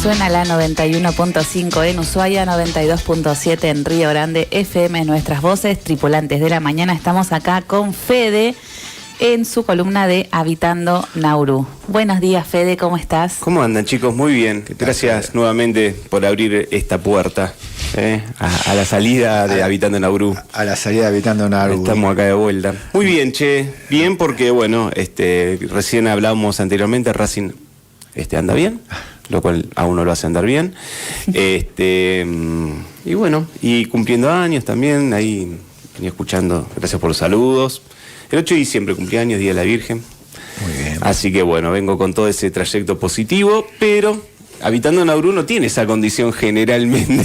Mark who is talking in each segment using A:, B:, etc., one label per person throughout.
A: suena la 91.5 en Ushuaia, 92.7 en Río Grande, FM Nuestras Voces, tripulantes de la mañana. Estamos acá con Fede en su columna de Habitando Nauru. Buenos días, Fede, ¿cómo estás?
B: ¿Cómo andan, chicos? Muy bien. Gracias nuevamente por abrir esta puerta a la salida de Habitando Nauru.
C: A la salida de Habitando Nauru.
B: Estamos acá de vuelta. Muy bien, che. Bien porque, bueno, recién hablábamos anteriormente, Racing anda bien, lo cual a uno lo hace andar bien. Y bueno, y cumpliendo años también, ahí venía escuchando, gracias por los saludos. El 8 de diciembre, cumpleaños, Día de la Virgen.
C: Muy bien.
B: Así que bueno, vengo con todo ese trayecto positivo, pero Habitando Nauru no tiene esa condición generalmente.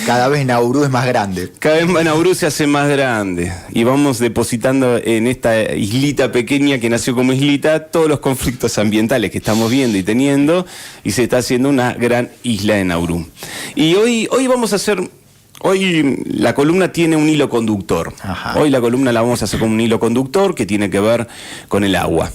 C: Cada vez Nauru es más grande.
B: Cada vez Nauru se hace más grande. Y vamos depositando en esta islita pequeña que nació como islita todos los conflictos ambientales que estamos viendo y teniendo, y se está haciendo una gran isla de Nauru. Y hoy vamos a hacer... Hoy la columna tiene un hilo conductor.
C: Ajá.
B: Hoy la columna la vamos a hacer con un hilo conductor que tiene que ver con el agua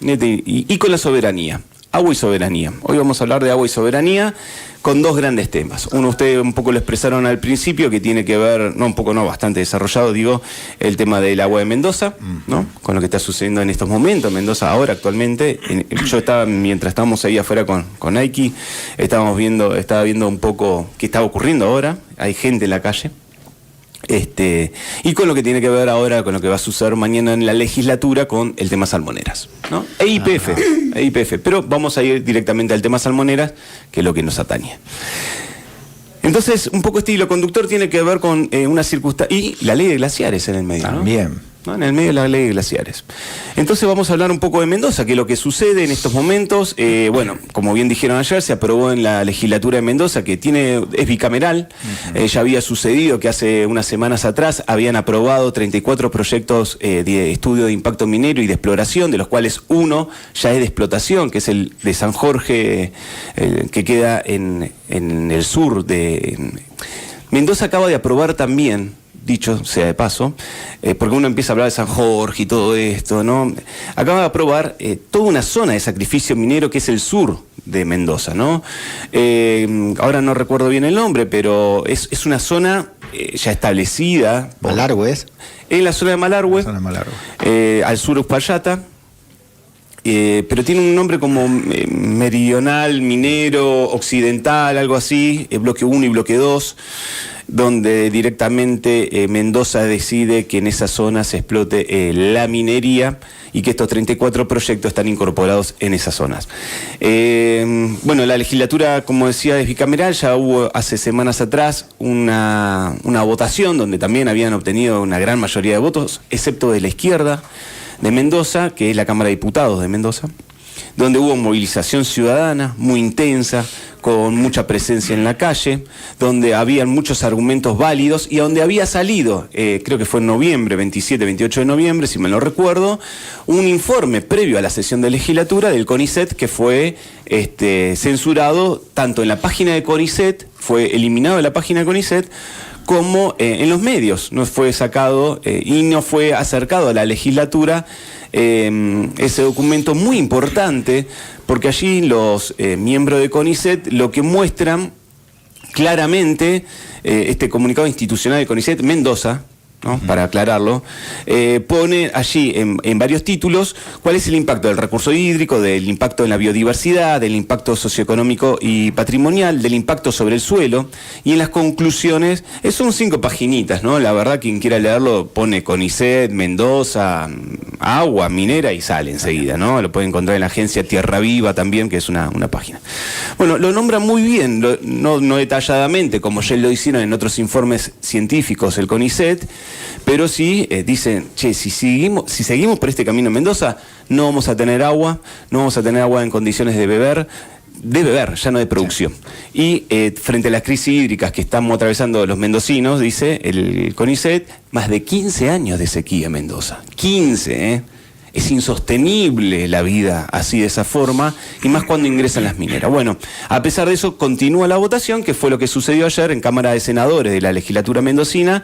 B: y con la soberanía. Agua y soberanía. Hoy vamos a hablar de agua y soberanía con dos grandes temas. Uno, ustedes un poco lo expresaron al principio, que tiene que ver, bastante desarrollado, el tema del agua de Mendoza, ¿no? Con lo que está sucediendo en estos momentos. Mendoza ahora, actualmente, mientras estábamos ahí afuera con Nike, estaba viendo un poco qué estaba ocurriendo ahora. Hay gente en la calle. Y con lo que tiene que ver ahora con lo que va a suceder mañana en la legislatura con el tema salmoneras, ¿no? E YPF. Pero vamos a ir directamente al tema salmoneras, que es lo que nos atañe. Entonces, un poco este hilo conductor tiene que ver con una circunstancia... Y la ley de glaciares en el medio, ¿no?
C: También.
B: ¿No? En el medio de la ley de glaciares. Entonces vamos a hablar un poco de Mendoza, que es lo que sucede en estos momentos. Como bien dijeron ayer, se aprobó en la legislatura de Mendoza, que es bicameral. Ya había sucedido que hace unas semanas atrás habían aprobado 34 proyectos de estudio de impacto minero y de exploración, de los cuales uno ya es de explotación, que es el de San Jorge, que queda en el sur de... Mendoza acaba de aprobar también, dicho sea de paso, porque uno empieza a hablar de San Jorge y todo esto, ¿no? Acaba de aprobar toda una zona de sacrificio minero que es el sur de Mendoza, ¿no? Ahora no recuerdo bien el nombre, pero es una zona ya establecida.
C: ¿Malargüe es?
B: En la zona de Malargüe. Al sur Uspallata. Pero tiene un nombre como meridional, minero, occidental, algo así, bloque 1 y bloque 2, donde directamente Mendoza decide que en esa zona se explote la minería y que estos 34 proyectos están incorporados en esas zonas. La legislatura, como decía, es bicameral. Ya hubo hace semanas atrás una votación donde también habían obtenido una gran mayoría de votos, excepto de la izquierda de Mendoza, que es la Cámara de Diputados de Mendoza, donde hubo movilización ciudadana muy intensa, con mucha presencia en la calle, donde habían muchos argumentos válidos y donde había salido, creo que fue en noviembre, 27, 28 de noviembre, si me lo recuerdo, un informe previo a la sesión de legislatura del CONICET que fue censurado tanto en la página de CONICET, fue eliminado de la página de CONICET, como en los medios. No fue sacado y no fue acercado a la legislatura ese documento muy importante, porque allí los miembros de CONICET lo que muestran claramente, este comunicado institucional de CONICET Mendoza, ¿no? Para aclararlo, pone allí en varios títulos cuál es el impacto del recurso hídrico, del impacto en la biodiversidad, del impacto socioeconómico y patrimonial, del impacto sobre el suelo, y en las conclusiones, son 5 paginitas, ¿no? La verdad, quien quiera leerlo pone CONICET, Mendoza, agua, minera y sale enseguida, ¿no? Lo puede encontrar en la agencia Tierra Viva también, que es una página. Bueno, lo nombra muy bien, no detalladamente, como ya lo hicieron en otros informes científicos el CONICET, pero sí dicen, si seguimos por este camino en Mendoza, no vamos a tener agua en condiciones de beber, ya no de producción. Y frente a las crisis hídricas que estamos atravesando los mendocinos, dice el CONICET, más de 15 años de sequía en Mendoza. 15, es insostenible la vida así de esa forma, y más cuando ingresan las mineras. Bueno, a pesar de eso, continúa la votación, que fue lo que sucedió ayer en Cámara de Senadores de la legislatura mendocina,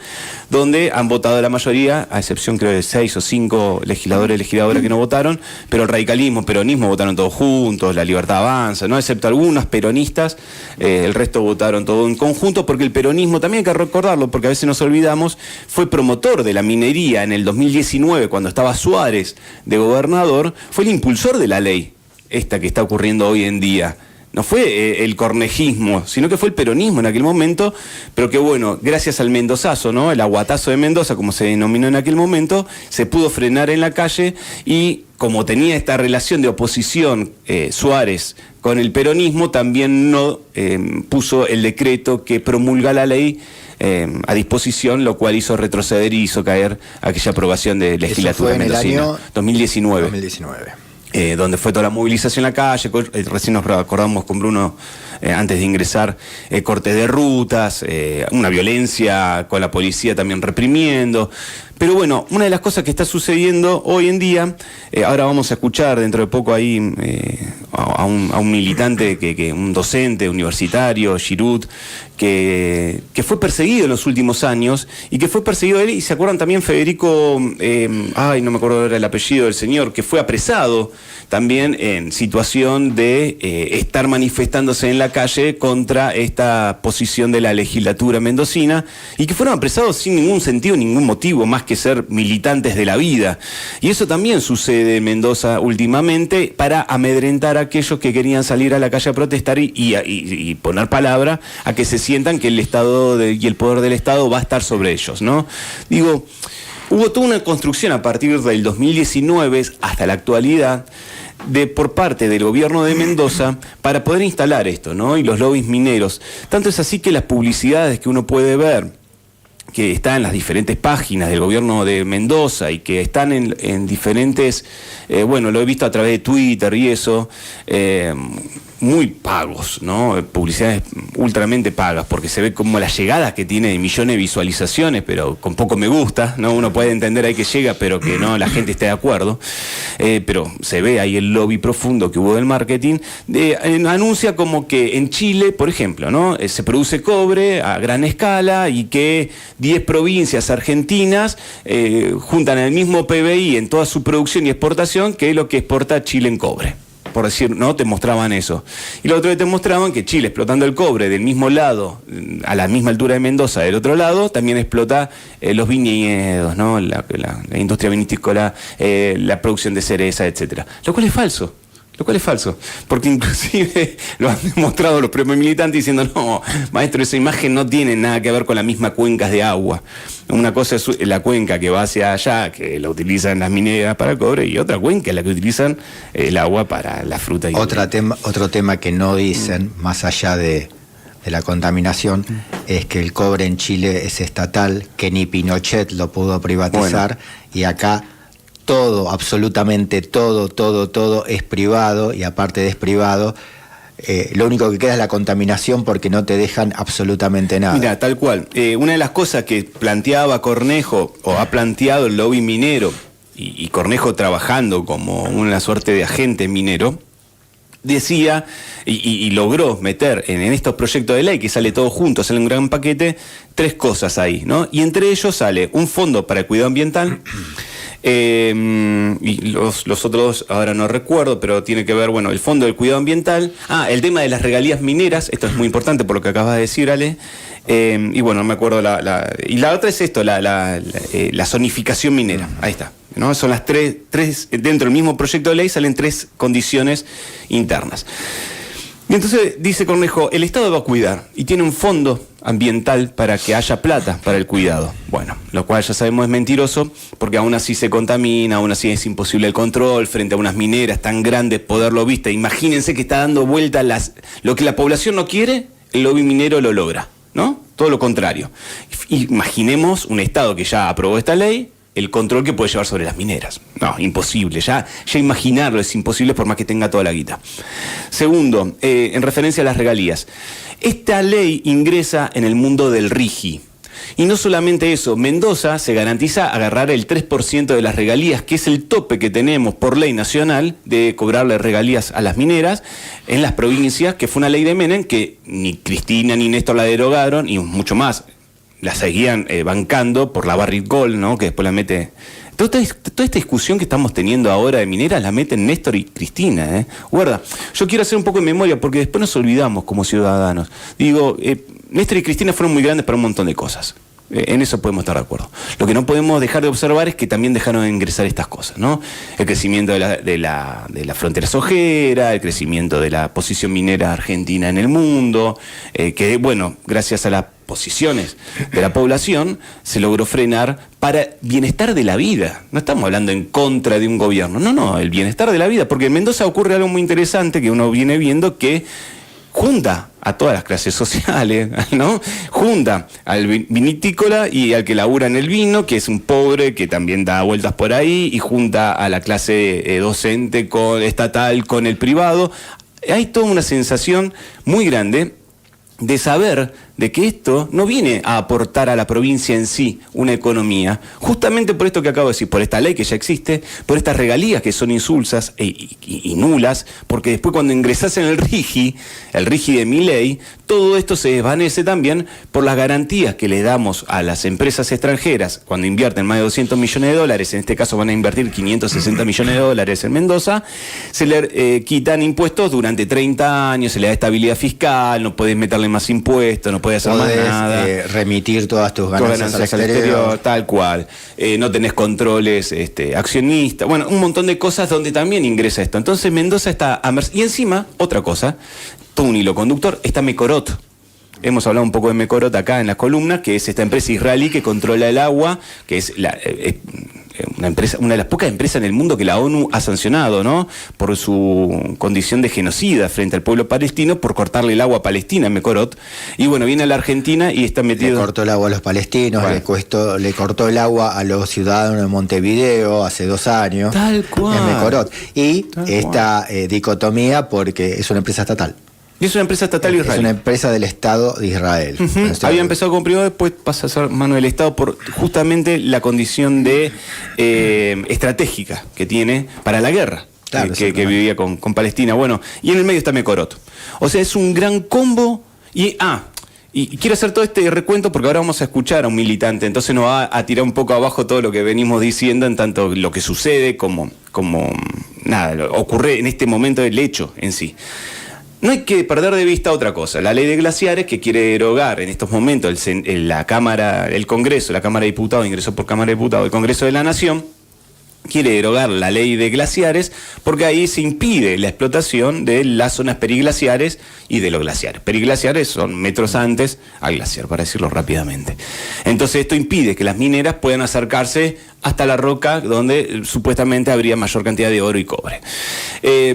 B: donde han votado la mayoría, a excepción creo de 6 o 5 legisladores y legisladoras que no votaron, pero el radicalismo, peronismo votaron todos juntos, la Libertad Avanza, ¿no? Excepto algunos peronistas, el resto votaron todo en conjunto, porque el peronismo, también hay que recordarlo, porque a veces nos olvidamos, fue promotor de la minería en el 2019, cuando estaba Suárez de gobernador, fue el impulsor de la ley, esta que está ocurriendo hoy en día. No fue el cornejismo, sino que fue el peronismo en aquel momento, pero que bueno, gracias al mendozazo, ¿no? El aguatazo de Mendoza, como se denominó en aquel momento, se pudo frenar en la calle, y como tenía esta relación de oposición Suárez con el peronismo, también no puso el decreto que promulga la ley a disposición, lo cual hizo retroceder y hizo caer aquella aprobación de legislatura mendocina.
C: ¿Eso fue en el año
B: 2019?
C: 2019.
B: Donde fue toda la movilización en la calle, recién nos acordamos con Bruno, antes de ingresar, cortes de rutas, una violencia con la policía también reprimiendo. Pero bueno, una de las cosas que está sucediendo hoy en día, ahora vamos a escuchar dentro de poco ahí a un militante, un docente universitario, Giroud, que fue perseguido en los últimos años, y que fue perseguido él, y se acuerdan también Federico, no me acuerdo ahora el apellido del señor, que fue apresado también en situación de estar manifestándose en la calle contra esta posición de la legislatura mendocina, y que fueron apresados sin ningún sentido, ningún motivo, más que ser militantes de la vida. Y eso también sucede en Mendoza últimamente, para amedrentar a aquellos que querían salir a la calle a protestar y poner palabra a que se sientan que el Estado y el poder del Estado va a estar sobre ellos, ¿no? Digo, hubo toda una construcción a partir del 2019 hasta la actualidad por parte del gobierno de Mendoza para poder instalar esto, ¿no? Y los lobbies mineros. Tanto es así que las publicidades que uno puede ver, que están en las diferentes páginas del gobierno de Mendoza y que están en diferentes, lo he visto a través de Twitter y eso, muy pagos, ¿no? Publicidades ultramente pagas, porque se ve como las llegadas que tiene de millones de visualizaciones, pero con poco me gusta, ¿no? Uno puede entender ahí que llega, pero que no la gente esté de acuerdo, pero se ve ahí el lobby profundo que hubo del marketing, anuncia como que en Chile, por ejemplo, ¿no? Se produce cobre a gran escala, y que 10 provincias argentinas juntan el mismo PBI en toda su producción y exportación que lo que exporta Chile en cobre. Por decir, ¿no? Te mostraban eso. Y lo otro que te mostraban que Chile, explotando el cobre del mismo lado, a la misma altura de Mendoza, del otro lado, también explota los viñedos, ¿no? La industria vinícola, la producción de cereza, etcétera. Lo cual es falso. Porque inclusive lo han demostrado los propios militantes diciendo, no, maestro, esa imagen no tiene nada que ver con las mismas cuencas de agua. Una cosa es la cuenca que va hacia allá, que la utilizan las mineras para el cobre, y otra cuenca es la que utilizan el agua para la fruta. Y
C: otro tema que no dicen, más allá de la contaminación, es que el cobre en Chile es estatal, que ni Pinochet lo pudo privatizar, y acá todo, absolutamente todo es privado, y aparte de es privado, lo único que queda es la contaminación, porque no te dejan absolutamente nada.
B: Mira, tal cual. Una de las cosas que planteaba Cornejo, o ha planteado el lobby minero, y Cornejo trabajando como una suerte de agente minero, decía y logró meter en estos proyectos de ley, que sale todo junto, sale un gran paquete, 3 cosas ahí, ¿no? Y entre ellos sale un fondo para el cuidado ambiental, y los otros ahora no recuerdo, pero tiene que ver, el fondo del cuidado ambiental, el tema de las regalías mineras, esto es muy importante por lo que acabas de decir, Ale, no me acuerdo, y la otra es esto, la zonificación minera, ahí está, ¿no? Son las tres, dentro del mismo proyecto de ley salen 3 condiciones internas. Y entonces dice Cornejo, el Estado va a cuidar, y tiene un fondo ambiental para que haya plata para el cuidado. Bueno, lo cual ya sabemos es mentiroso, porque aún así se contamina, aún así es imposible el control, frente a unas mineras tan grandes, poderlo vista. Imagínense que está dando vuelta lo que la población no quiere, el lobby minero lo logra, ¿no? Todo lo contrario. Imaginemos un Estado que ya aprobó esta ley, el control que puede llevar sobre las mineras. No, imposible. Ya imaginarlo es imposible, por más que tenga toda la guita. Segundo, en referencia a las regalías. Esta ley ingresa en el mundo del RIGI. Y no solamente eso, Mendoza se garantiza agarrar el 3% de las regalías, que es el tope que tenemos por ley nacional de cobrarle regalías a las mineras en las provincias, que fue una ley de Menem que ni Cristina ni Néstor la derogaron, y mucho más, la seguían bancando por la Barrick Gold, ¿no? Que después la mete... Toda esta discusión que estamos teniendo ahora de mineras la meten Néstor y Cristina, Guarda, yo quiero hacer un poco de memoria porque después nos olvidamos como ciudadanos. Digo, Néstor y Cristina fueron muy grandes para un montón de cosas. En eso podemos estar de acuerdo. Lo que no podemos dejar de observar es que también dejaron de ingresar estas cosas, ¿no? El crecimiento de la frontera sojera, el crecimiento de la posición minera argentina en el mundo, que, bueno, gracias a las posiciones de la población se logró frenar para bienestar de la vida. No estamos hablando en contra de un gobierno, no, el bienestar de la vida, porque en Mendoza ocurre algo muy interesante que uno viene viendo que junta a todas las clases sociales, ¿no? Junta al vinitícola y al que labura en el vino, que es un pobre que también da vueltas por ahí, y junta a la clase docente estatal con el privado. Hay toda una sensación muy grande de saber de que esto no viene a aportar a la provincia en sí una economía, justamente por esto que acabo de decir, por esta ley que ya existe, por estas regalías que son insulsas y nulas, porque después cuando ingresás en el RIGI de Milei, todo esto se desvanece también por las garantías que le damos a las empresas extranjeras cuando invierten más de 200 millones de dólares, en este caso van a invertir 560 millones de dólares en Mendoza, se le quitan impuestos durante 30 años, se le da estabilidad fiscal, no podés meterle más impuestos, no podés hacer más nada.
C: Remitir todas tus ganancias al exterior.
B: Tal cual. No tenés controles accionistas. Bueno, un montón de cosas donde también ingresa esto. Entonces Mendoza está a merced. Y encima, otra cosa, todo un hilo conductor, está Mecorot. Hemos hablado un poco de Mecorot acá en las columnas, que es esta empresa israelí que controla el agua, que es una de las pocas empresas en el mundo que la ONU ha sancionado, ¿no? Por su condición de genocida frente al pueblo palestino, por cortarle el agua a Palestina, Mecorot. Y bueno, viene a la Argentina y está metido...
C: Le cortó el agua a los palestinos, bueno. le cortó el agua a los ciudadanos de Montevideo hace 2 años.
B: Tal cual.
C: En Mecorot. Y esta dicotomía porque es una empresa estatal.
B: Y es una empresa estatal israelí.
C: Es una empresa del Estado de Israel.
B: Había empezado como privado, después pasa a ser mano del Estado por justamente la condición de estratégica que tiene para la guerra, claro, que vivía con Palestina. Bueno, y en el medio está Mecorot. O sea, es un gran combo. Y quiero hacer todo este recuento porque ahora vamos a escuchar a un militante, entonces nos va a tirar un poco abajo todo lo que venimos diciendo, en tanto lo que sucede como nada, ocurre en este momento del hecho en sí. No hay que perder de vista otra cosa. La ley de glaciares, que quiere derogar en estos momentos la Cámara, el Congreso, la Cámara de Diputados, ingresó por Cámara de Diputados, el Congreso de la Nación, quiere derogar la ley de glaciares porque ahí se impide la explotación de las zonas periglaciares y de los glaciares. Periglaciares son metros antes al glaciar, para decirlo rápidamente. Entonces esto impide que las mineras puedan acercarse hasta la roca donde supuestamente habría mayor cantidad de oro y cobre.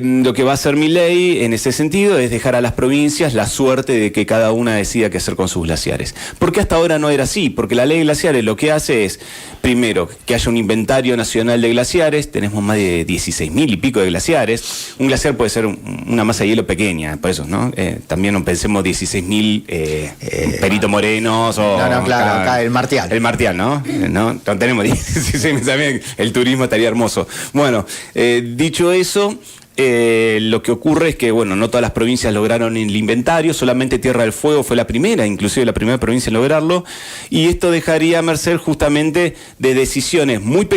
B: Lo que va a hacer Milei en ese sentido es dejar a las provincias la suerte de que cada una decida qué hacer con sus glaciares. Porque hasta ahora no era así, porque la ley de glaciares lo que hace es, primero, que haya un inventario nacional de glaciares. Tenemos más de 16.000 y pico de glaciares. Un glaciar puede ser una masa de hielo pequeña, por eso, ¿no? También no pensemos 16.000 Perito Morenos o...
C: No, claro, acá el Martial.
B: El Martial, ¿no? No tenemos 16.000, también el turismo estaría hermoso. Bueno, dicho eso... lo que ocurre es que, bueno, no todas las provincias lograron el inventario, solamente Tierra del Fuego fue la primera, inclusive la primera provincia en lograrlo, y esto dejaría a merced justamente de decisiones muy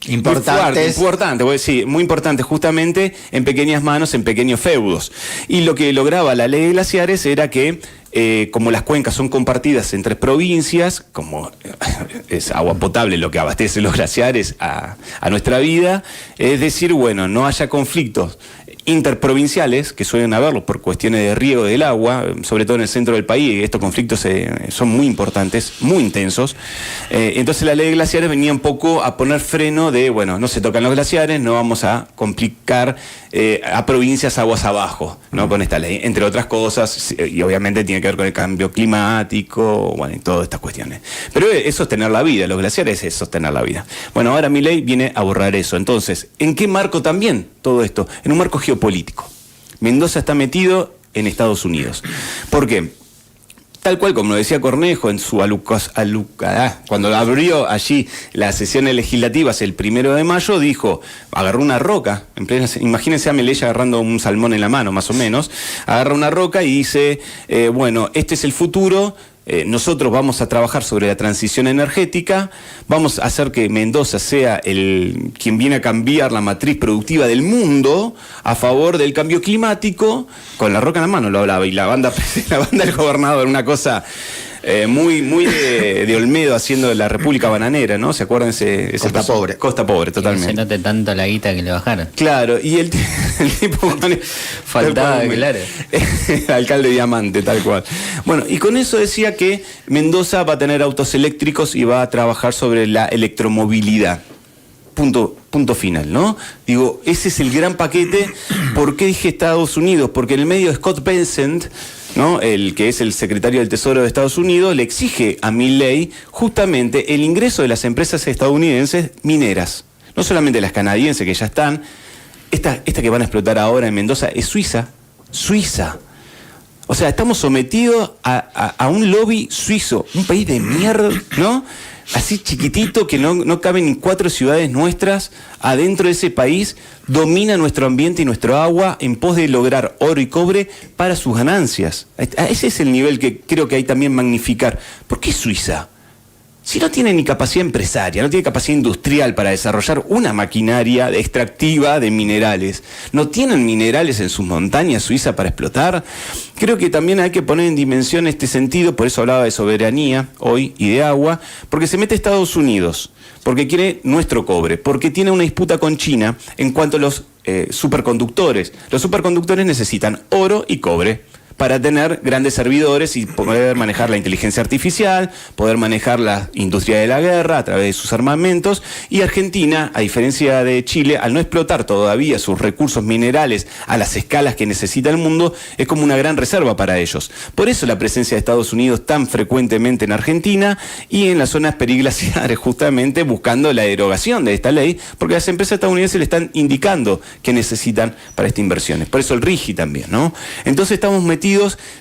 B: importantes justamente en pequeñas manos, en pequeños feudos. Y lo que lograba la ley de glaciares era que como las cuencas son compartidas en 3 provincias, como es agua potable lo que abastece los glaciares a nuestra vida, es decir, bueno, no haya conflictos interprovinciales, que suelen haberlos por cuestiones de riego del agua, sobre todo en el centro del país. Estos conflictos son muy importantes, muy intensos. Entonces la ley de glaciares venía un poco a poner freno de, bueno, no se tocan los glaciares, no vamos a complicar a provincias aguas abajo, ¿no? Con esta ley, entre otras cosas, y obviamente tiene que ver con el cambio climático, bueno, y todas estas cuestiones. Pero es sostener la vida, los glaciares es sostener la vida. Bueno, ahora Milei viene a borrar eso. Entonces, ¿en qué marco también todo esto? En un marco geopolítico. Mendoza está metido en Estados Unidos. ¿Por qué? Tal cual, como lo decía Cornejo en su cuando abrió allí las sesiones legislativas el 1 de mayo, dijo, agarró una roca, imagínense a Melella agarrando un salmón en la mano, más o menos, agarra una roca y dice, bueno, este es el futuro. Nosotros vamos a trabajar sobre la transición energética, vamos a hacer que Mendoza sea quien viene a cambiar la matriz productiva del mundo a favor del cambio climático, con la roca en la mano lo hablaba, y la banda del gobernador, una cosa muy de Olmedo haciendo la República Bananera, ¿no? ¿Se acuerdan ese
C: Costa Pobre.
B: Costa Pobre, totalmente.
D: Que no se note tanto la guita que le bajaron.
B: Claro, y el tipo...
D: Faltaba, claro.
B: Alcalde Diamante, tal cual. Bueno, y con eso decía que Mendoza va a tener autos eléctricos y va a trabajar sobre la electromovilidad. Punto final, ¿no? Digo, ese es el gran paquete. ¿Por qué dije Estados Unidos? Porque en el medio Scott Bessent, ¿no? El que es el secretario del Tesoro de Estados Unidos, le exige a Milei justamente el ingreso de las empresas estadounidenses mineras. No solamente las canadienses que ya están, esta que van a explotar ahora en Mendoza es Suiza. O sea, estamos sometidos a un lobby suizo, un país de mierda, ¿no? Así chiquitito que no caben ni 4 ciudades nuestras adentro de ese país, domina nuestro ambiente y nuestro agua en pos de lograr oro y cobre para sus ganancias. Ese es el nivel que creo que hay también magnificar. ¿Por qué Suiza? Si no tiene ni capacidad empresaria, no tiene capacidad industrial para desarrollar una maquinaria extractiva de minerales, no tienen minerales en sus montañas Suiza para explotar, creo que también hay que poner en dimensión este sentido, por eso hablaba de soberanía hoy y de agua, porque se mete Estados Unidos, porque quiere nuestro cobre, porque tiene una disputa con China en cuanto a los superconductores. Los superconductores necesitan oro y cobre para tener grandes servidores y poder manejar la inteligencia artificial, poder manejar la industria de la guerra a través de sus armamentos. Y Argentina, a diferencia de Chile, al no explotar todavía sus recursos minerales a las escalas que necesita el mundo, es como una gran reserva para ellos. Por eso la presencia de Estados Unidos tan frecuentemente en Argentina y en las zonas periglaciares, justamente buscando la derogación de esta ley, porque las empresas estadounidenses le están indicando que necesitan para estas inversiones. Por eso el RIGI también, ¿no? Entonces estamos metidos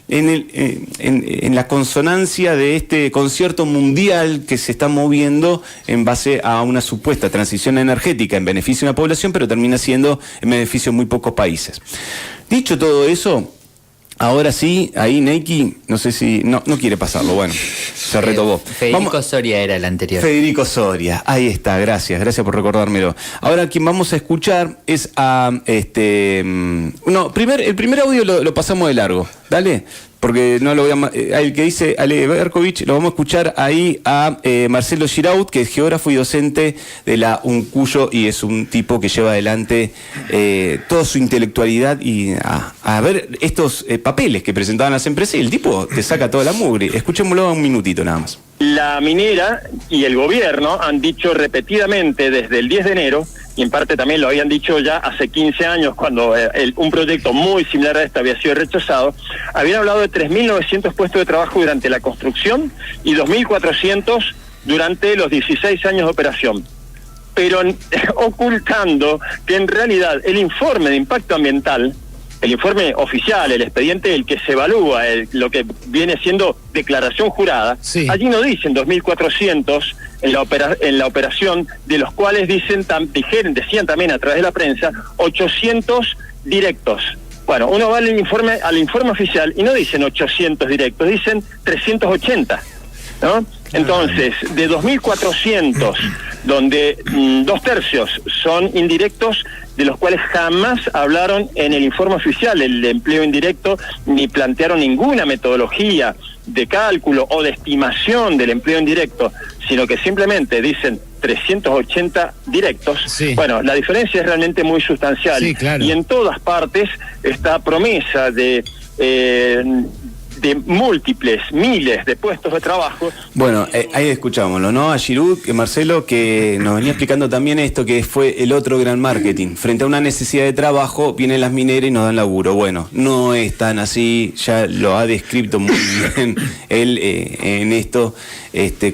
B: en la consonancia de este concierto mundial que se está moviendo en base a una supuesta transición energética en beneficio de una población, pero termina siendo en beneficio de muy pocos países. Dicho todo eso, ahora sí, ahí Neiki, no sé si... No quiere pasarlo, bueno, se retobó.
D: Federico Soria era el anterior.
B: Federico Soria, ahí está, gracias por recordármelo. Ahora quien vamos a escuchar es a... el primer audio lo pasamos de largo, dale, porque no lo voy a... el que dice Ale Berkovich, lo vamos a escuchar ahí a Marcelo Giraud, que es geógrafo y docente de la UNCUYO y es un tipo que lleva adelante toda su intelectualidad y a ver estos papeles que presentaban las empresas y el tipo te saca toda la mugre. Escuchémoslo un minutito nada más.
E: La minera y el gobierno han dicho repetidamente desde el 10 de enero, y en parte también lo habían dicho ya hace 15 años cuando un proyecto muy similar a este había sido rechazado, habían hablado de 3.900 puestos de trabajo durante la construcción y 2.400 durante los 16 años de operación. Pero ocultando que en realidad el informe de impacto ambiental, el informe oficial, el expediente, el que se evalúa, lo que viene siendo declaración jurada, sí. Allí no dicen 2.400 en la operación, de los cuales decían también a través de la prensa 800 directos. Bueno, uno va al informe oficial y no dicen 800 directos, dicen 380, ¿no? Entonces, de 2.400, donde 2/3 son indirectos, de los cuales jamás hablaron en el informe oficial el empleo indirecto, ni plantearon ninguna metodología de cálculo o de estimación del empleo indirecto, sino que simplemente dicen 380 directos. Sí. Bueno, la diferencia es realmente muy sustancial. Sí, claro. Y en todas partes esta promesa de múltiples, miles de puestos de trabajo.
B: Bueno, ahí escuchámoslo, ¿no? A Giroud, Marcelo, que nos venía explicando también esto, que fue el otro gran marketing. Frente a una necesidad de trabajo, vienen las mineras y nos dan laburo. Bueno, no es tan así, ya lo ha descrito muy bien él en esto,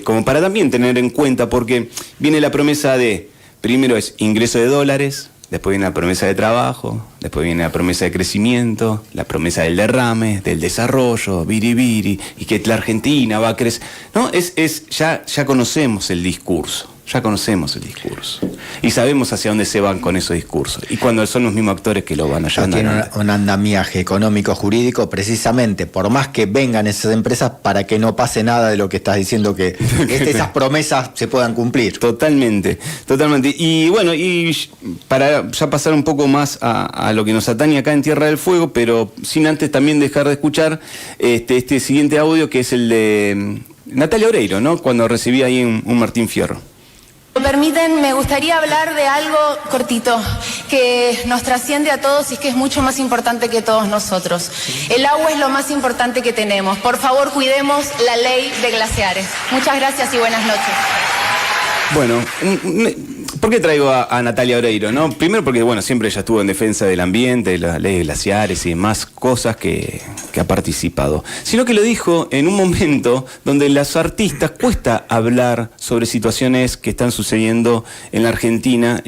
B: como para también tener en cuenta, porque viene la promesa de, primero es ingreso de dólares, después viene la promesa de trabajo, después viene la promesa de crecimiento, la promesa del derrame, del desarrollo, biribiri, y que la Argentina va a crecer. No, ya conocemos el discurso. Ya conocemos el discurso y sabemos hacia dónde se van con esos discursos, y cuando son los mismos actores que lo van a llevar.
C: Tiene un andamiaje económico jurídico precisamente por más que vengan esas empresas para que no pase nada de lo que estás diciendo, que esas promesas se puedan cumplir.
B: Totalmente. Y bueno, y para ya pasar un poco más a lo que nos atañe acá en Tierra del Fuego, pero sin antes también dejar de escuchar este siguiente audio, que es el de Natalia Oreiro, ¿no? Cuando recibí ahí un Martín Fierro.
F: Me permiten, me gustaría hablar de algo cortito que nos trasciende a todos y que es mucho más importante que todos nosotros. El agua es lo más importante que tenemos. Por favor, cuidemos la ley de glaciares. Muchas gracias y buenas noches.
B: Bueno, ¿por qué traigo a Natalia Oreiro, no? Primero porque, bueno, siempre ella estuvo en defensa del ambiente, de la ley de glaciares y demás cosas que ha participado. Sino que lo dijo en un momento donde los artistas cuesta hablar sobre situaciones que están sucediendo en la Argentina.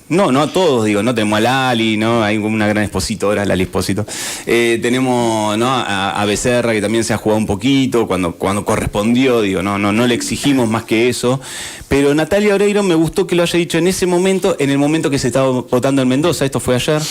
B: No a todos, digo, no tenemos a Lali, ¿no? Hay una gran expositora, Lali Espósito. Tenemos, ¿no?, a Becerra, que también se ha jugado un poquito cuando correspondió, digo, no le exigimos más que eso. Pero Natalia Oreiro me gustó que lo haya dicho en ese momento, en el momento que se estaba votando en Mendoza, esto fue ayer,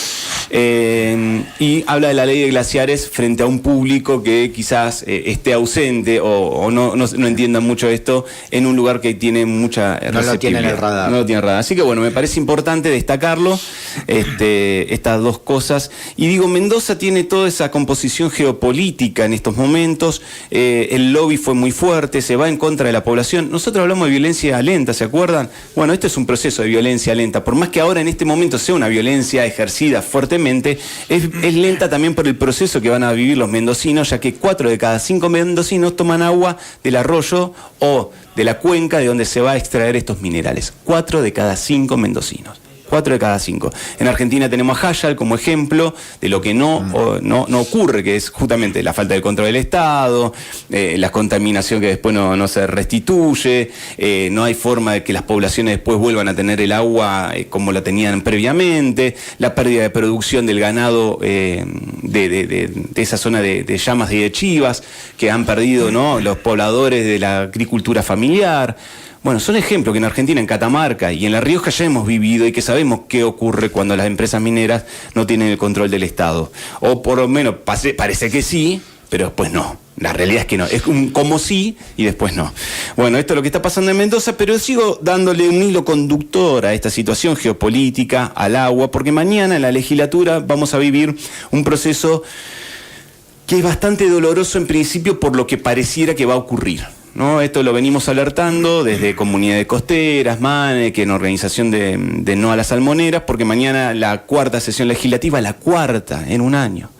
B: y habla de la ley de glaciares frente a un público que quizás esté ausente o no entienda mucho esto en un lugar que tiene mucha receptividad.
C: No lo tiene en el radar.
B: No lo tiene en el radar. Así que bueno, me parece importante destacarlo, estas dos cosas. Y digo, Mendoza tiene toda esa composición geopolítica en estos momentos, el lobby fue muy fuerte, se va en contra de la población. Nosotros hablamos de violencia lenta, ¿se acuerdan? Bueno, este es un proceso de violencia lenta, por más que ahora en este momento sea una violencia ejercida fuertemente, es lenta también por el proceso que van a vivir los mendocinos, ya que 4 de cada 5 mendocinos toman agua del arroyo o de la cuenca de donde se va a extraer estos minerales. 4 de cada 5 mendocinos. 4 de cada 5. En Argentina tenemos a Hayal como ejemplo de lo que no ocurre, que es justamente la falta de control del Estado, la contaminación que después no se restituye, no hay forma de que las poblaciones después vuelvan a tener el agua como la tenían previamente, la pérdida de producción del ganado de esa zona de llamas y de chivas que han perdido, ¿no?, los pobladores de la agricultura familiar. Bueno, son ejemplos que en Argentina, en Catamarca y en La Rioja ya hemos vivido y que sabemos qué ocurre cuando las empresas mineras no tienen el control del Estado. O por lo menos parece que sí, pero después no. La realidad es que no. Es como sí y después no. Bueno, esto es lo que está pasando en Mendoza, pero sigo dándole un hilo conductor a esta situación geopolítica, al agua, porque mañana en la legislatura vamos a vivir un proceso que es bastante doloroso en principio por lo que pareciera que va a ocurrir, ¿no? Esto lo venimos alertando desde Comunidades Costeras, MANE, que en organización de No a las Salmoneras, porque mañana la 4ª sesión legislativa, la 4ª en un año.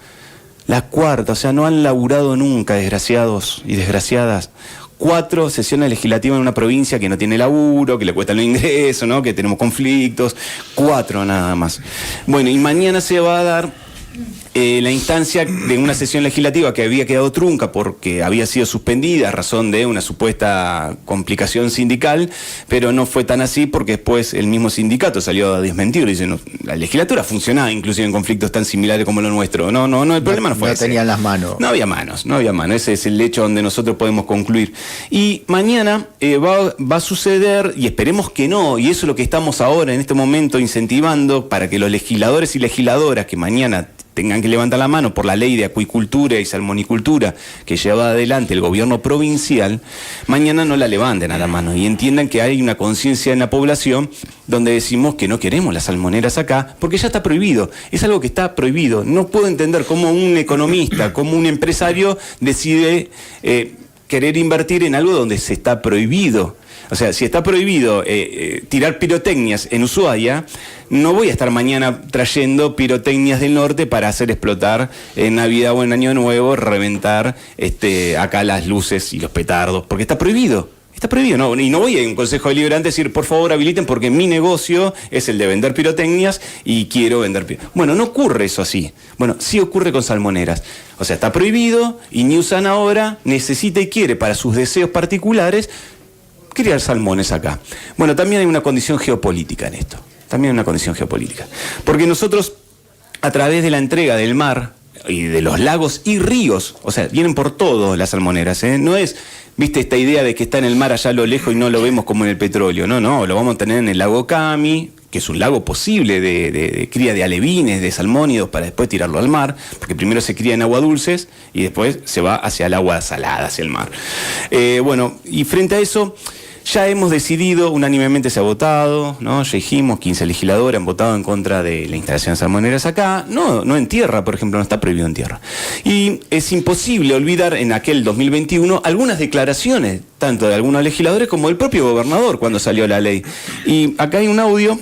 B: La 4ª, o sea, no han laburado nunca, desgraciados y desgraciadas. 4 sesiones legislativas en una provincia que no tiene laburo, que le cuesta el ingreso, ¿no?, que tenemos conflictos. 4 nada más. Bueno, y mañana se va a dar la instancia de una sesión legislativa que había quedado trunca porque había sido suspendida a razón de una supuesta complicación sindical, pero no fue tan así porque después el mismo sindicato salió a desmentir, diciendo la legislatura funcionaba inclusive en conflictos tan similares como lo nuestro. No, el problema no fue ese.
C: No tenían las manos.
B: No había manos. Ese es el hecho donde nosotros podemos concluir. Y mañana va a suceder, y esperemos que no, y eso es lo que estamos ahora en este momento incentivando para que los legisladores y legisladoras que mañana tengan que levantar la mano por la ley de acuicultura y salmonicultura que lleva adelante el gobierno provincial, mañana no la levanten a la mano y entiendan que hay una conciencia en la población donde decimos que no queremos las salmoneras acá porque ya está prohibido, es algo que está prohibido. No puedo entender cómo un economista, cómo un empresario decide querer invertir en algo donde se está prohibido. O sea, si está prohibido tirar pirotecnias en Ushuaia, no voy a estar mañana trayendo pirotecnias del norte para hacer explotar en Navidad o en Año Nuevo, reventar acá las luces y los petardos, porque está prohibido. Está prohibido, ¿no? Y no voy a un consejo deliberante a decir, por favor, habiliten porque mi negocio es el de vender pirotecnias y quiero vender pirotecnias. Bueno, no ocurre eso así. Bueno, sí ocurre con salmoneras. O sea, está prohibido y Newsan ahora necesita y quiere para sus deseos particulares criar salmones acá. Bueno, también hay una condición geopolítica en esto. también una condición geopolítica. Porque nosotros, a través de la entrega del mar y de los lagos y ríos, o sea, vienen por todo las salmoneras, no es, viste, esta idea de que está en el mar allá a lo lejos y no lo vemos como en el petróleo, no, lo vamos a tener en el lago Cami, que es un lago posible de cría de alevines, de salmónidos, para después tirarlo al mar, porque primero se cría en agua dulces y después se va hacia el agua salada, hacia el mar. Bueno, y frente a eso, ya hemos decidido, unánimemente se ha votado, ¿no? Ya dijimos, 15 legisladores han votado en contra de la instalación de salmoneras acá, no en tierra, por ejemplo, no está prohibido en tierra. Y es imposible olvidar en aquel 2021 algunas declaraciones, tanto de algunos legisladores como del propio gobernador cuando salió la ley. Y acá hay un audio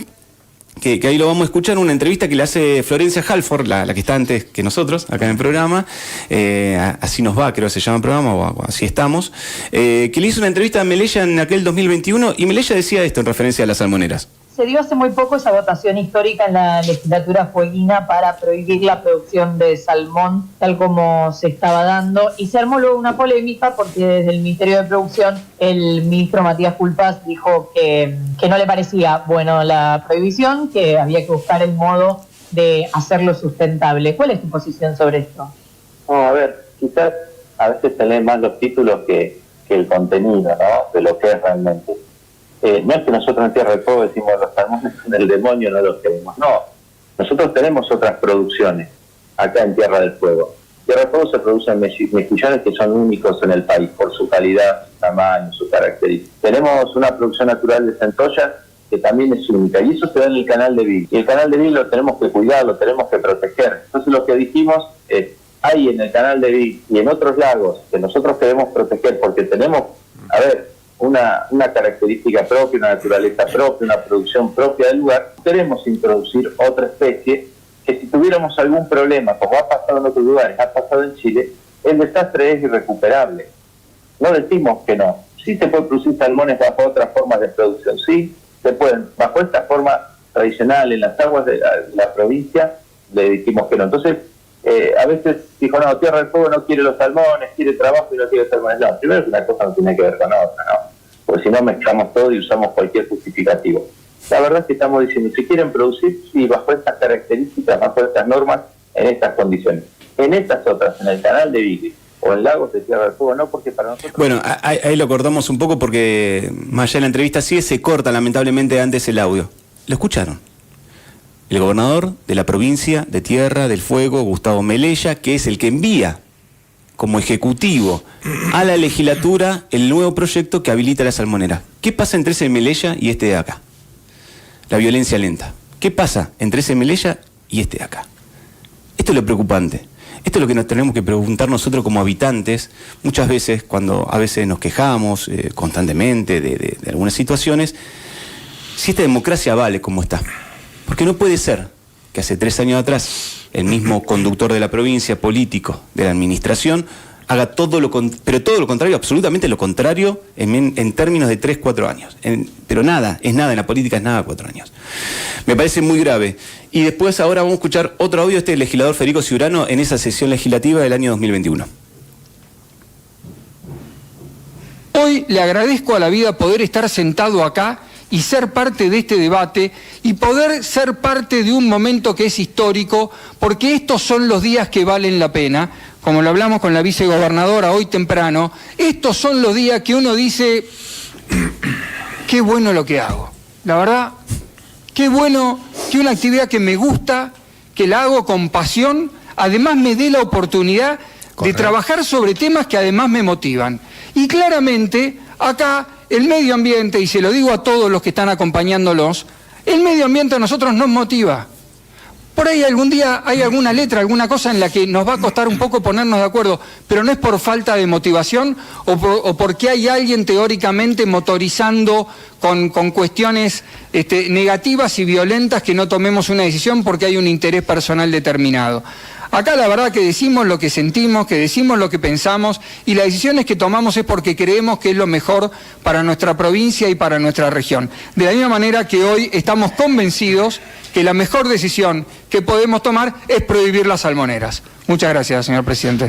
B: que ahí lo vamos a escuchar, una entrevista que le hace Florencia Halford, la que está antes que nosotros, acá en el programa, Así nos va, creo que se llama el programa, o Así estamos, que le hizo una entrevista a Melella en aquel 2021, y Melella decía esto en referencia a las salmoneras.
G: Se dio hace muy poco esa votación histórica en la legislatura fueguina para prohibir la producción de salmón tal como se estaba dando, y se armó luego una polémica porque desde el Ministerio de Producción el ministro Matías Culfas dijo que no le parecía bueno la prohibición, que había que buscar el modo de hacerlo sustentable. ¿Cuál es tu posición sobre esto?
H: No, a ver, quizás a veces se leen más los títulos que el contenido, ¿no?, de lo que es realmente. No es que nosotros en Tierra del Fuego decimos los salmones son el demonio, no los queremos. No, nosotros tenemos otras producciones acá en Tierra del Fuego. En Tierra del Fuego se producen mejillones que son únicos en el país por su calidad, su tamaño, su característica. Tenemos una producción natural de centollas que también es única, y eso se da en el canal de Vil. Y el canal de Vil lo tenemos que cuidar, lo tenemos que proteger. Entonces lo que dijimos es, hay en el canal de Vil y en otros lagos que nosotros queremos proteger porque tenemos, a ver, una característica propia, una naturaleza propia, una producción propia del lugar, queremos introducir otra especie que si tuviéramos algún problema, como ha pasado en otros lugares, ha pasado en Chile, el desastre es irrecuperable. No decimos que no. Sí se puede producir salmones bajo otras formas de producción, sí se pueden. Bajo esta forma tradicional, en las aguas de la provincia, le dijimos que no. Entonces, a veces dijo, no, Tierra del Fuego no quiere los salmones, quiere trabajo y no quiere salmones. No, primero que una cosa no tiene que ver con otra, ¿no? Porque si no mezclamos todo y usamos cualquier justificativo. La verdad es que estamos diciendo, si quieren producir, sí, bajo estas características, bajo estas normas, en estas condiciones. En estas otras, en el canal de Vil o en lagos de Tierra del Fuego, no, porque para nosotros...
B: Bueno, ahí lo cortamos un poco porque más allá de la entrevista sigue, se corta lamentablemente antes el audio. ¿Lo escucharon? El gobernador de la provincia de Tierra del Fuego, Gustavo Melella, que es el que envía como ejecutivo a la legislatura el nuevo proyecto que habilita la salmonera. ¿Qué pasa entre ese Melella y este de acá? La violencia lenta. ¿Qué pasa entre ese Melella y este de acá? Esto es lo preocupante. Esto es lo que nos tenemos que preguntar nosotros como habitantes, muchas veces cuando a veces nos quejamos constantemente de algunas situaciones, si esta democracia vale como está. Porque no puede ser que hace 3 años atrás el mismo conductor de la provincia, político, de la administración, haga todo lo contrario, absolutamente lo contrario, en términos de 3-4 años. Pero nada, es nada, en la política es nada 4 años. Me parece muy grave. Y después ahora vamos a escuchar otro audio de este legislador Federico Ciurano en esa sesión legislativa del año 2021.
I: Hoy le agradezco a la vida poder estar sentado acá y ser parte de este debate y poder ser parte de un momento que es histórico, porque estos son los días que valen la pena, como lo hablamos con la vicegobernadora hoy temprano, estos son los días que uno dice, qué bueno lo que hago, la verdad, qué bueno que una actividad que me gusta, que la hago con pasión, además me dé la oportunidad de trabajar sobre temas que además me motivan. Y claramente, acá, el medio ambiente, y se lo digo a todos los que están acompañándolos, el medio ambiente a nosotros nos motiva. Por ahí algún día hay alguna letra, alguna cosa en la que nos va a costar un poco ponernos de acuerdo, pero no es por falta de motivación o porque hay alguien teóricamente motorizando con cuestiones negativas y violentas que no tomemos una decisión porque hay un interés personal determinado. Acá la verdad que decimos lo que sentimos, que decimos lo que pensamos, y las decisiones que tomamos es porque creemos que es lo mejor para nuestra provincia y para nuestra región. De la misma manera que hoy estamos convencidos que la mejor decisión que podemos tomar es prohibir las salmoneras. Muchas gracias, señor presidente.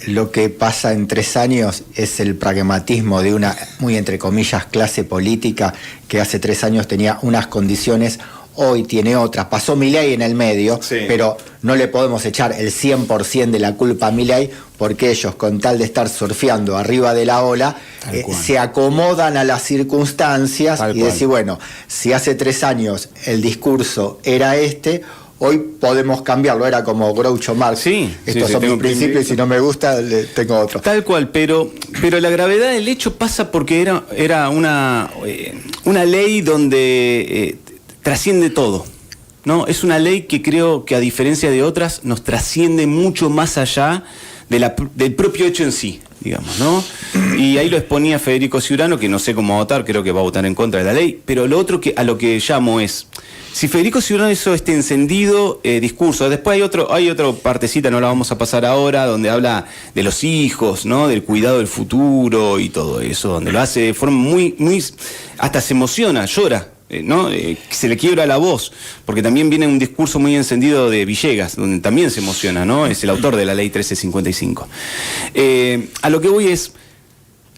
C: lo que pasa en 3 años es el pragmatismo de una, muy entre comillas, clase política que hace 3 años tenía unas condiciones, hoy tiene otras. Pasó Milei en el medio, sí, pero no le podemos echar el 100% de la culpa a Milei, porque ellos, con tal de estar surfeando arriba de la ola, se acomodan a las circunstancias y decir, bueno, si hace 3 años el discurso era este, hoy podemos cambiarlo. Era como Groucho Marx. Sí, estos son mis principios y si no me gusta, tengo otro.
B: Tal cual, pero la gravedad del hecho pasa porque era una ley donde trasciende todo, ¿no? Es una ley que creo que, a diferencia de otras, nos trasciende mucho más allá del propio hecho en sí, digamos, ¿no? Y ahí lo exponía Federico Ciurano, que no sé cómo votar, creo que va a votar en contra de la ley, pero lo otro a lo que llamo es, si Federico Ciurano hizo este encendido discurso, después hay otra partecita, no la vamos a pasar ahora, donde habla de los hijos, ¿no? Del cuidado del futuro y todo eso, donde lo hace de forma muy, muy, hasta se emociona, llora, ¿no? Se le quiebra la voz, porque también viene un discurso muy encendido de Villegas, donde también se emociona, ¿no? Es el autor de la ley 1355. A lo que voy es,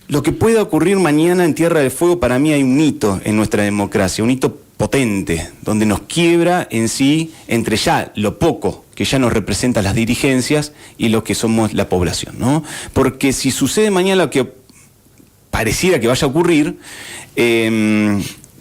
B: lo que pueda ocurrir mañana en Tierra del Fuego, para mí hay un hito en nuestra democracia, un hito potente, donde nos quiebra en sí entre ya lo poco que ya nos representa las dirigencias y lo que somos la población, ¿no? Porque si sucede mañana lo que pareciera que vaya a ocurrir,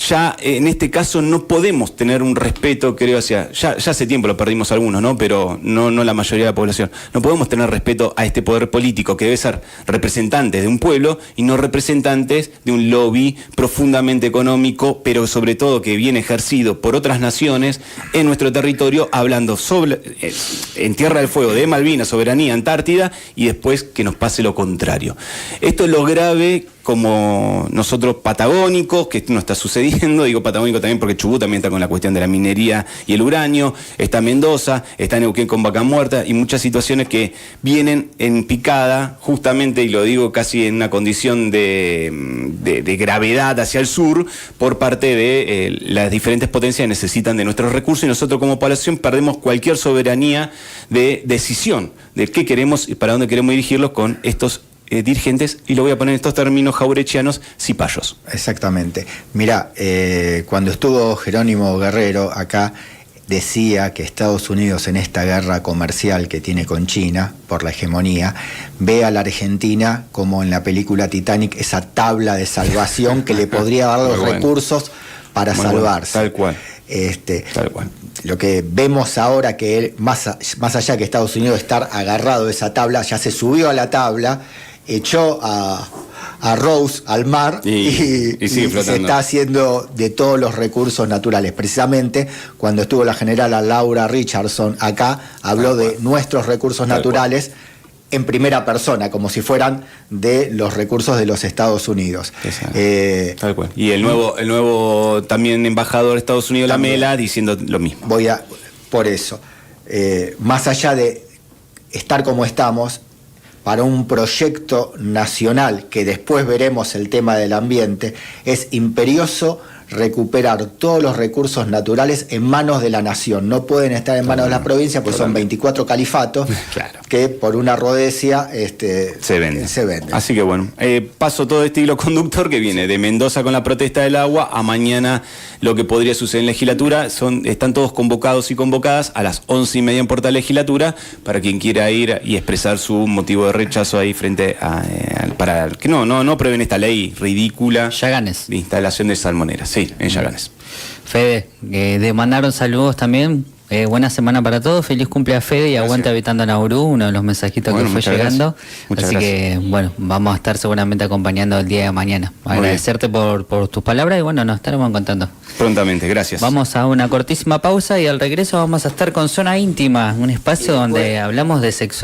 B: ya en este caso no podemos tener un respeto, creo, ya hace tiempo lo perdimos algunos, ¿no? Pero no la mayoría de la población. No podemos tener respeto a este poder político que debe ser representantes de un pueblo y no representantes de un lobby profundamente económico, pero sobre todo que viene ejercido por otras naciones en nuestro territorio, hablando sobre en Tierra del Fuego de Malvinas, soberanía, Antártida, y después que nos pase lo contrario. Esto es lo grave, como nosotros patagónicos, que no está sucediendo, digo patagónico también porque Chubut también está con la cuestión de la minería y el uranio, está Mendoza, está Neuquén con Vaca Muerta, y muchas situaciones que vienen en picada, justamente, y lo digo casi en una condición de gravedad hacia el sur, por parte de las diferentes potencias que necesitan de nuestros recursos, y nosotros como población perdemos cualquier soberanía de decisión de qué queremos y para dónde queremos dirigirlos con estos dirigentes, y lo voy a poner en estos términos jaurechianos, cipayos.
C: Exactamente. Mira, cuando estuvo Jerónimo Guerrero acá, decía que Estados Unidos, en esta guerra comercial que tiene con China por la hegemonía, ve a la Argentina como en la película Titanic, esa tabla de salvación que le podría dar los recursos para salvarse.
B: Tal cual.
C: Tal cual. Lo que vemos ahora, que él, más allá que Estados Unidos estar agarrado de esa tabla, ya se subió a la tabla, echó a Rose al mar y se está haciendo de todos los recursos naturales. Precisamente cuando estuvo la generala Laura Richardson acá, habló de nuestros recursos naturales en primera persona, como si fueran de los recursos de los Estados Unidos.
B: Tal cual. Y el nuevo también embajador de Estados Unidos, Lamela, diciendo lo mismo.
C: Por eso, más allá de estar como estamos, para un proyecto nacional, que después veremos el tema del ambiente, es imperioso recuperar todos los recursos naturales en manos de la nación. No pueden estar en manos de las provincias, pues son 24 califatos que por una rodecia se venden.
B: Así que bueno, paso todo este hilo conductor que viene de Mendoza con la protesta del agua a mañana lo que podría suceder en legislatura. Están todos convocados y convocadas a las 11:30 en Portal Legislatura, para quien quiera ir y expresar su motivo de rechazo ahí frente a para que no prueben esta ley ridícula
D: Yaganes,
B: de instalación de salmoneras. Sí, en Yaganes.
D: Fede, te mandaron saludos también. Buena semana para todos. Feliz cumple a Fede y aguante Habitando Nauru, uno de los mensajitos que fue llegando. Así que, bueno, vamos a estar seguramente acompañando el día de mañana. Agradecerte por tus palabras y, bueno, nos estaremos contando.
B: Prontamente, gracias.
D: Vamos a una cortísima pausa y al regreso vamos a estar con Zona Íntima, un espacio donde hablamos de sexualidad.